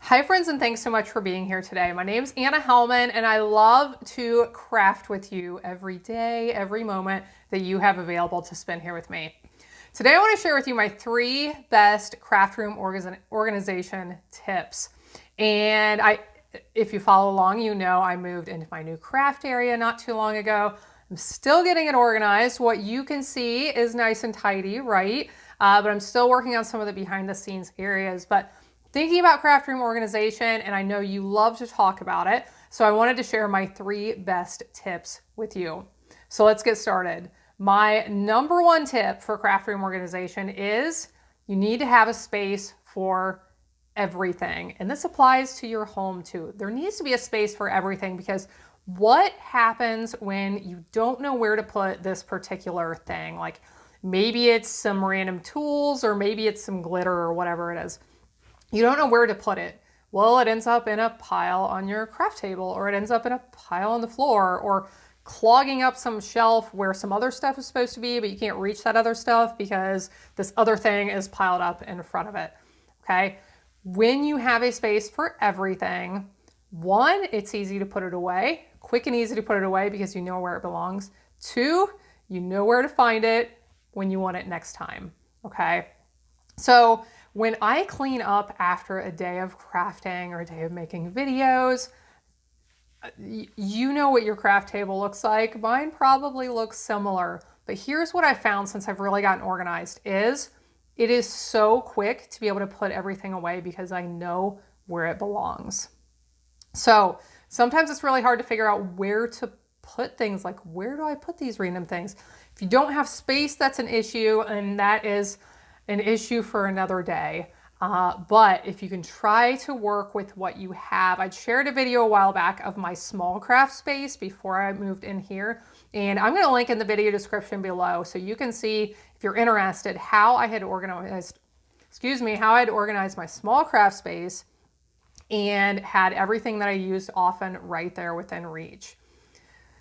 Hi friends, and thanks so much for being here today. My name's Anna Helman and I love to craft with you every day, every moment that you have available to spend here with me. Today I want to share with you my 3 best craft room organization tips. And if you follow along, you know I moved into my new craft area not too long ago. I'm still getting it organized. What you can see is nice and tidy, right? But I'm still working on some of the behind the scenes areas. But thinking about craft room organization, and I know you love to talk about it, so I wanted to share my 3 best tips with you. So let's get started. My number 1 tip for craft room organization is you need to have a space for everything. And this applies to your home too. There needs to be a space for everything, because what happens when you don't know where to put this particular thing? Like maybe it's some random tools, or maybe it's some glitter or whatever it is. You don't know where to put it. Well, it ends up in a pile on your craft table, or it ends up in a pile on the floor, or clogging up some shelf where some other stuff is supposed to be, but you can't reach that other stuff because this other thing is piled up in front of it. Okay. When you have a space for everything, 1, it's easy to put it away, quick and easy to put it away because you know where it belongs. 2, you know where to find it when you want it next time. Okay. So when I clean up after a day of crafting or a day of making videos, you know what your craft table looks like. Mine probably looks similar, but here's what I found since I've really gotten organized is it is so quick to be able to put everything away because I know where it belongs. So sometimes it's really hard to figure out where to put things, like where do I put these random things? If you don't have space, that's an issue, and that is an issue for another day. But if you can try to work with what you have, I shared a video a while back of my small craft space before I moved in here. And I'm going to link in the video description below so you can see, if you're interested, how I had organized my small craft space and had everything that I used often right there within reach.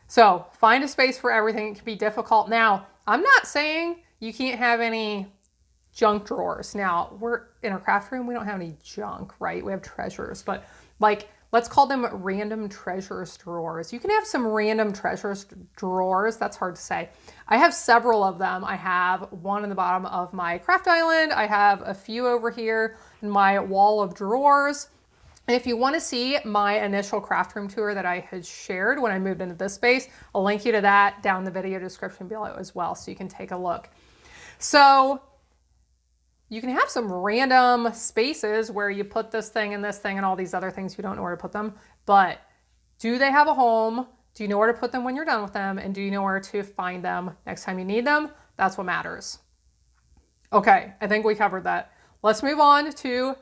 So find a space for everything. It can be difficult. Now, I'm not saying you can't have any junk drawers. Now, we're in a craft room, we don't have any junk, right? We have treasures, but like, let's call them random treasures drawers. You can have some random treasures drawers. That's hard to say. I have several of them. I have one in the bottom of my craft island. I have a few over here in my wall of drawers. And if you want to see my initial craft room tour that I had shared when I moved into this space, I'll link you to that down in the video description below as well, so you can take a look. So you can have some random spaces where you put this thing and all these other things, you don't know where to put them, but do they have a home? Do you know where to put them when you're done with them? And do you know where to find them next time you need them? That's what matters. Okay, I think we covered that. Let's move on to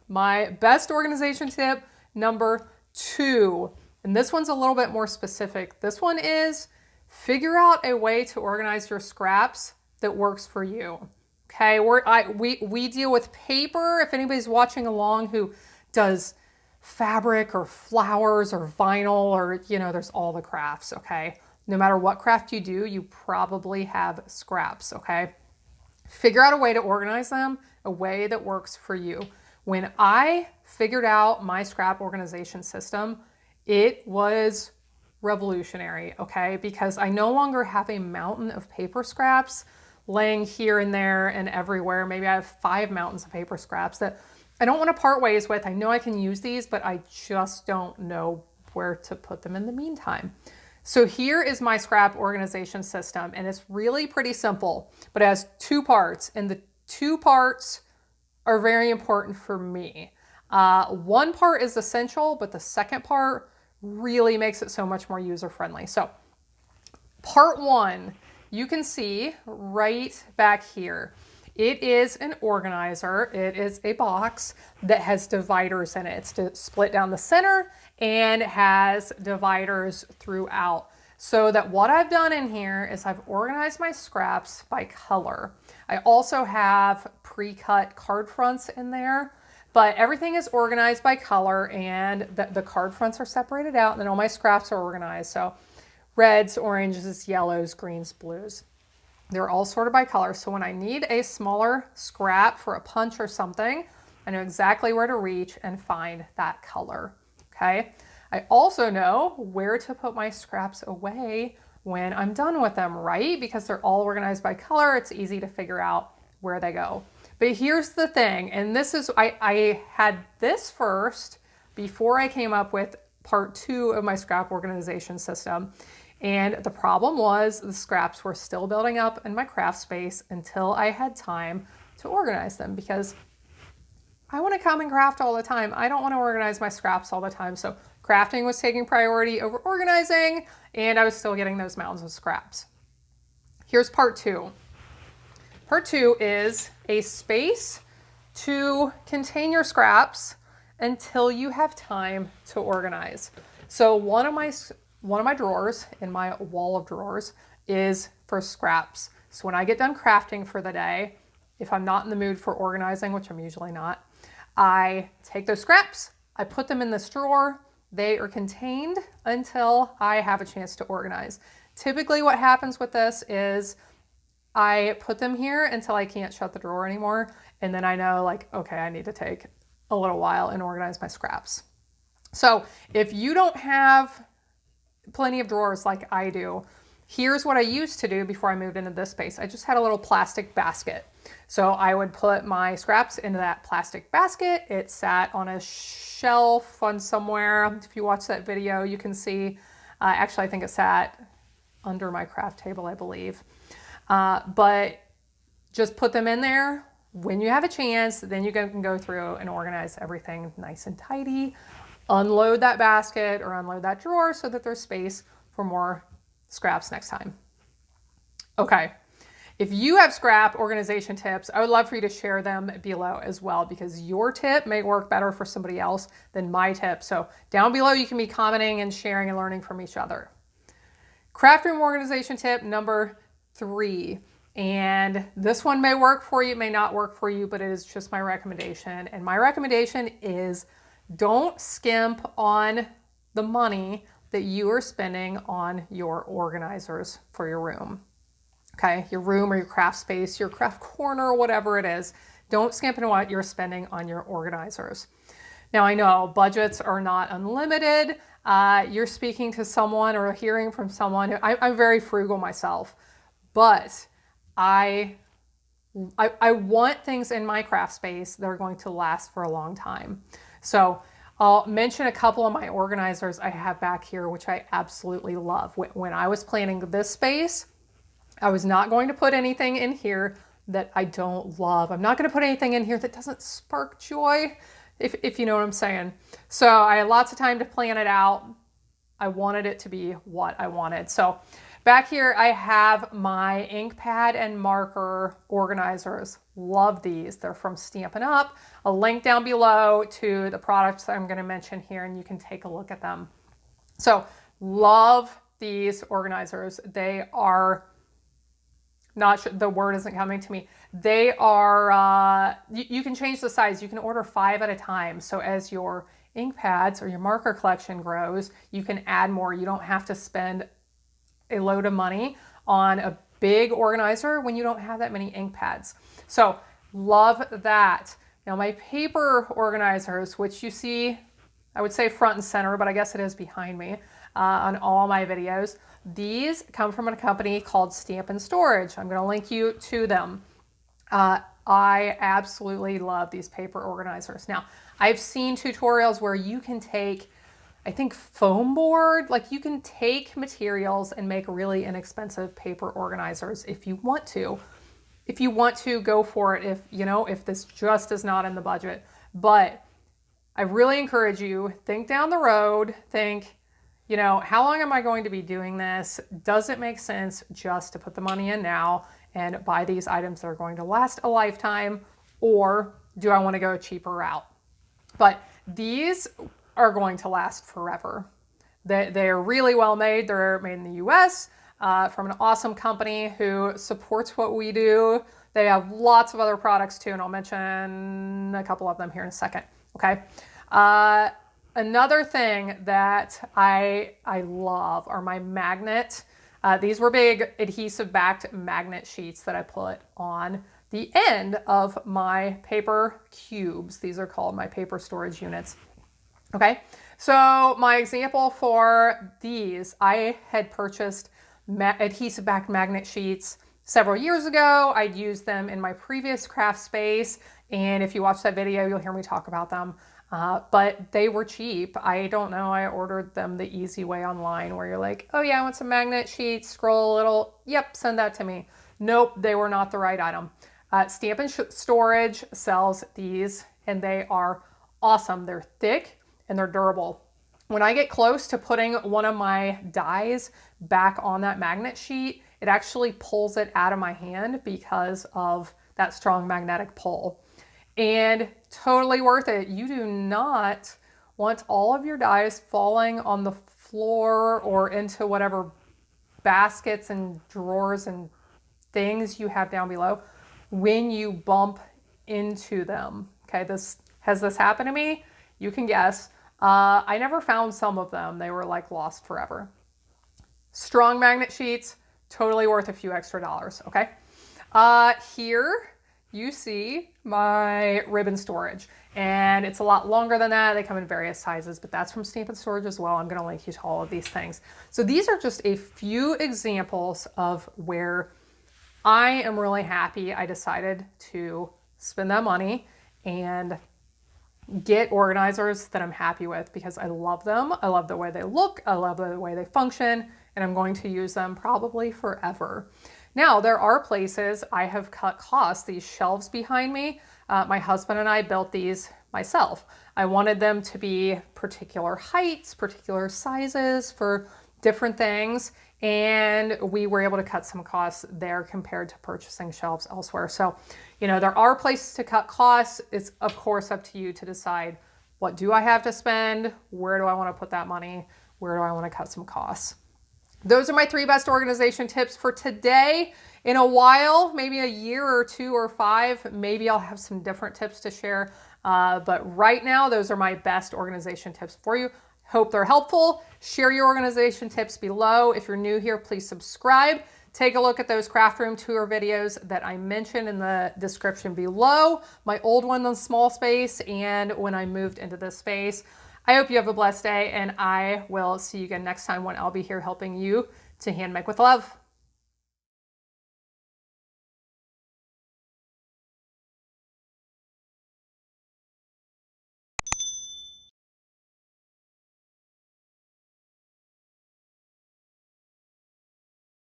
my best organization tip, number 2. And this one's a little bit more specific. This one is figure out a way to organize your scraps that works for you. Okay, we deal with paper. If anybody's watching along who does fabric or flowers or vinyl, or, there's all the crafts, okay? No matter what craft you do, you probably have scraps, okay? Figure out a way to organize them, a way that works for you. When I figured out my scrap organization system, it was revolutionary, okay? Because I no longer have a mountain of paper scraps laying here and there and everywhere. Maybe I have 5 mountains of paper scraps that I don't want to part ways with. I know I can use these, but I just don't know where to put them in the meantime. So here is my scrap organization system, and it's really pretty simple, but it has 2 parts, and the 2 parts are very important for me. One part is essential, but the second part really makes it so much more user-friendly. So part 1, you can see right back here. It is an organizer. It is a box that has dividers in it. It's split down the center and has dividers throughout. So that what I've done in here is I've organized my scraps by color. I also have pre-cut card fronts in there, but everything is organized by color, and the card fronts are separated out, and then all my scraps are organized. So reds, oranges, yellows, greens, blues. They're all sorted by color. So when I need a smaller scrap for a punch or something, I know exactly where to reach and find that color, okay? I also know where to put my scraps away when I'm done with them, right? Because they're all organized by color, it's easy to figure out where they go. But here's the thing, and this is, I had this first before I came up with part 2 of my scrap organization system. And the problem was the scraps were still building up in my craft space until I had time to organize them, because I want to come and craft all the time. I don't want to organize my scraps all the time. So crafting was taking priority over organizing, and I was still getting those mounds of scraps. Here's part 2. Part 2 is a space to contain your scraps until you have time to organize. So one of my drawers in my wall of drawers is for scraps. So when I get done crafting for the day, if I'm not in the mood for organizing, which I'm usually not, I take those scraps, I put them in this drawer. They are contained until I have a chance to organize. Typically what happens with this is I put them here until I can't shut the drawer anymore. And then I know, like, okay, I need to take a little while and organize my scraps. So if you don't have plenty of drawers like I do, here's what I used to do before I moved into this space. I just had a little plastic basket. So I would put my scraps into that plastic basket. It sat on a shelf on somewhere. If you watch that video, you can see, actually I think it sat under my craft table, I believe. But just put them in there. When you have a chance, then you can go through and organize everything nice and tidy. Unload that basket or unload that drawer so that there's space for more scraps next time. Okay, if you have scrap organization tips, I would love for you to share them below as well, because your tip may work better for somebody else than my tip. So down below, you can be commenting and sharing and learning from each other. Craft room organization tip number 3. And this one may work for you, it may not work for you, but it is just my recommendation. And my recommendation is don't skimp on the money that you are spending on your organizers for your room. Okay, your room or your craft space, your craft corner, whatever it is. Don't skimp on what you're spending on your organizers. Now I know budgets are not unlimited. You're speaking to someone or hearing from someone who, I'm very frugal myself, but I want things in my craft space that are going to last for a long time. So I'll mention a couple of my organizers I have back here, which I absolutely love. When I was planning this space, I was not going to put anything in here that I don't love. I'm not going to put anything in here that doesn't spark joy, if you know what I'm saying. So I had lots of time to plan it out. I wanted it to be what I wanted. So back here, I have my ink pad and marker organizers. Love these. They're from Stampin' Up. A link down below to the products I'm going to mention here, and you can take a look at them. So love these organizers. They are not sure, the word isn't coming to me. They are, you can change the size. You can order 5 at a time. So as your ink pads or your marker collection grows, you can add more. You don't have to spend a load of money on a big organizer when you don't have that many ink pads. So love that. Now my paper organizers, which you see, I would say front and center, but I guess it is behind me on all my videos. These come from a company called Stampin' Storage. I'm going to link you to them. I absolutely love these paper organizers. Now, I've seen tutorials where you can take, I think, foam board, like you can take materials and make really inexpensive paper organizers if you want to. If you want to, go for it, if this just is not in the budget. But I really encourage you, think down the road, think, how long am I going to be doing this? Does it make sense just to put the money in now and buy these items that are going to last a lifetime? Or do I want to go a cheaper route? But these are going to last forever. They're really well made. They're made in the US from an awesome company who supports what we do. They have lots of other products too, and I'll mention a couple of them here in a second. Okay. Another thing that I love are my magnet. These were big adhesive backed magnet sheets that I put on the end of my paper cubes. These are called my paper storage units. Okay, so my example for these, I had purchased adhesive backed magnet sheets several years ago. I'd used them in my previous craft space, and if you watch that video, you'll hear me talk about them. But they were cheap. I don't know, I ordered them the easy way online where you're like, oh yeah, I want some magnet sheets, scroll a little, yep, send that to me. Nope, they were not the right item. Stamp and Storage sells these, and they are awesome. They're thick and they're durable. When I get close to putting one of my dies back on that magnet sheet, it actually pulls it out of my hand because of that strong magnetic pull. And totally worth it. You do not want all of your dies falling on the floor or into whatever baskets and drawers and things you have down below when you bump into them. Okay, has this happened to me? You can guess. I never found some of them. They were like lost forever. Strong magnet sheets, totally worth a few extra dollars, okay? Here you see my ribbon storage, and it's a lot longer than that. They come in various sizes, but that's from Stamp and Storage as well. I'm gonna link you to all of these things. So these are just a few examples of where I am really happy I decided to spend that money and get organizers that I'm happy with because I love them. I love the way they look. I love the way they function, and I'm going to use them probably forever. Now, there are places I have cut costs. These shelves behind me, my husband and I built these myself. I wanted them to be particular heights, particular sizes for different things, and we were able to cut some costs there compared to purchasing shelves elsewhere. So, you know, there are places to cut costs. It's of course up to you to decide, what do I have to spend? Where do I want to put that money? Where do I want to cut some costs? Those are my 3 best organization tips for today. In a while, maybe a year or 2 or 5, maybe I'll have some different tips to share. But right now, those are my best organization tips for you. Hope they're helpful. Share your organization tips below. If you're new here, please subscribe. Take a look at those craft room tour videos that I mentioned in the description below. My old one in the small space and when I moved into this space. I hope you have a blessed day, and I will see you again next time when I'll be here helping you to hand make with love.